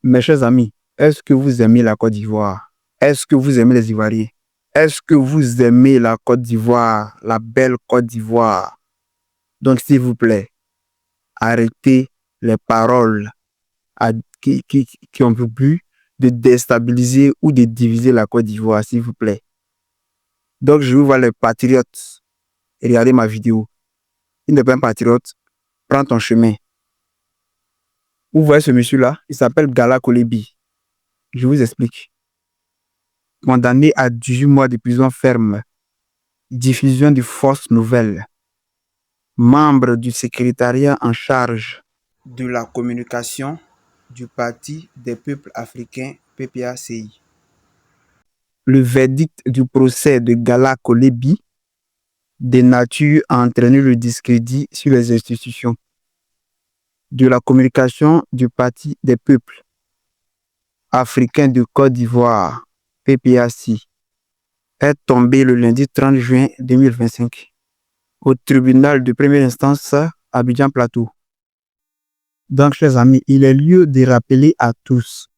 Mes chers amis, est-ce que vous aimez la Côte d'Ivoire? Est-ce que vous aimez les Ivoiriens? Est-ce que vous aimez la Côte d'Ivoire, la belle Côte d'Ivoire? Donc, s'il vous plaît, arrêtez les paroles qui ont pour but de déstabiliser ou de diviser la Côte d'Ivoire, s'il vous plaît. Donc, je vous vois les patriotes. Regardez ma vidéo. Il n'est pas un patriote. Prends ton chemin. Vous voyez ce monsieur-là? Il s'appelle Gala Kolebi. Je vous explique. Condamné à 18 mois de prison ferme. Diffusion de fausses nouvelles. Membre du secrétariat en charge de la communication du Parti des peuples africains, PPACI. Le verdict du procès de Gala Kolebi de nature à entraîner le discrédit sur les institutions de la communication du Parti des peuples africains de Côte d'Ivoire, PPACI, est tombé le lundi 30 juin 2025 au tribunal de première instance à Abidjan Plateau. Donc, chers amis, il est lieu de rappeler à tous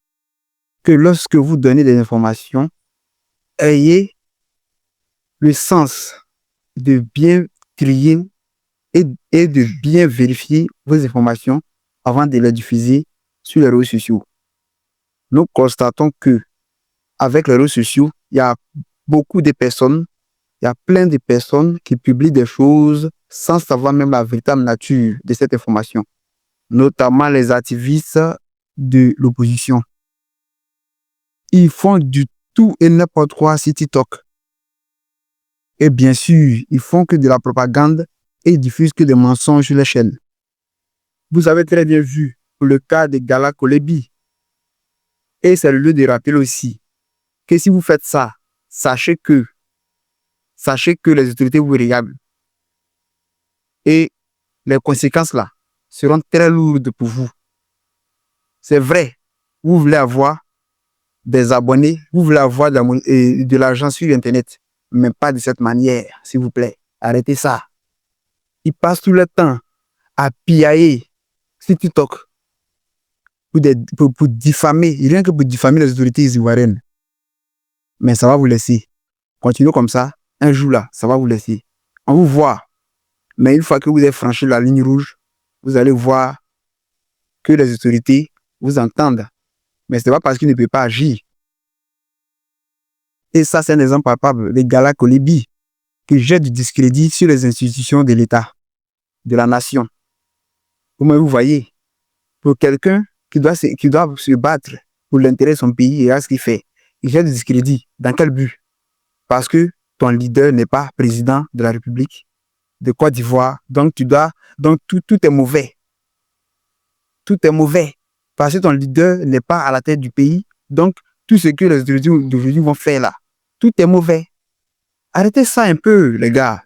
que lorsque vous donnez des informations, ayez le sens de bien trier et de bien vérifier vos informations avant de les diffuser sur les réseaux sociaux. Nous constatons que avec les réseaux sociaux, il y a beaucoup de personnes, il y a plein de personnes qui publient des choses sans savoir même la véritable nature de cette information, notamment les activistes de l'opposition. Ils font du tout et n'importe quoi sur TikTok. Et bien sûr, ils font que de la propagande et ils diffusent que des mensonges sur les chaînes. Vous avez très bien vu pour le cas de Gala Kolebi. Et c'est le lieu de rappeler aussi que si vous faites ça, sachez que les autorités vous regardent. Et les conséquences là seront très lourdes pour vous. C'est vrai, vous voulez avoir des abonnés, vous voulez avoir de l'argent sur Internet, mais pas de cette manière, s'il vous plaît. Arrêtez ça. Ils passent tout le temps à piailler sur TikTok pour diffamer, rien que pour diffamer les autorités ivoiriennes. Mais ça va vous laisser. Continuez comme ça. Un jour là, ça va vous laisser. On vous voit. Mais une fois que vous avez franchi la ligne rouge, vous allez voir que les autorités vous entendent. Mais ce n'est pas parce qu'ils ne peuvent pas agir. Et ça, c'est un exemple palpable de Gala Kolebi qui jette du discrédit sur les institutions de l'État, de la nation. Vous voyez, pour quelqu'un qui doit se battre pour l'intérêt de son pays et à ce qu'il fait, il jette du discrédit. Dans quel but? Parce que ton leader n'est pas président de la République de Côte d'Ivoire. Donc, tout est mauvais. Tout est mauvais. Parce que ton leader n'est pas à la tête du pays. Donc, tout ce que les autorités d'aujourd'hui vont faire là, tout est mauvais. Arrêtez ça un peu, les gars.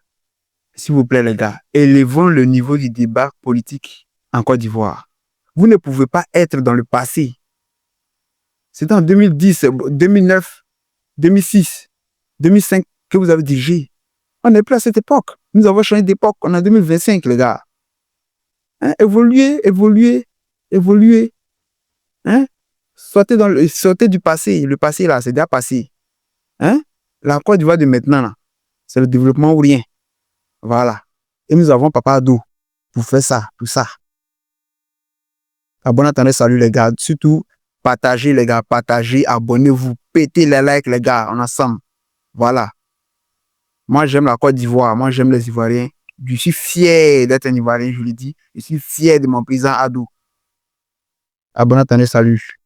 S'il vous plaît, les gars. Élevons le niveau du débat politique en Côte d'Ivoire. Vous ne pouvez pas être dans le passé. C'est en 2010, 2009, 2006, 2005 que vous avez dirigé. On n'est plus à cette époque. Nous avons changé d'époque. On est en 2025, les gars. Hein? Évoluez. Hein? Sortez du passé. Le passé, là, c'est déjà passé. Hein? La Côte d'Ivoire de maintenant, là, c'est le développement ou rien. Voilà. Et nous avons Papa Addo pour faire ça, tout ça. À bon entendeur, salut les gars. Surtout, partagez les gars, partagez, abonnez-vous, pétez les likes les gars, on est ensemble. Voilà. Moi, j'aime la Côte d'Ivoire, moi, j'aime les Ivoiriens. Je suis fier d'être un Ivoirien, je le dis. Je suis fier de mon président Addo. À bon entendeur, salut.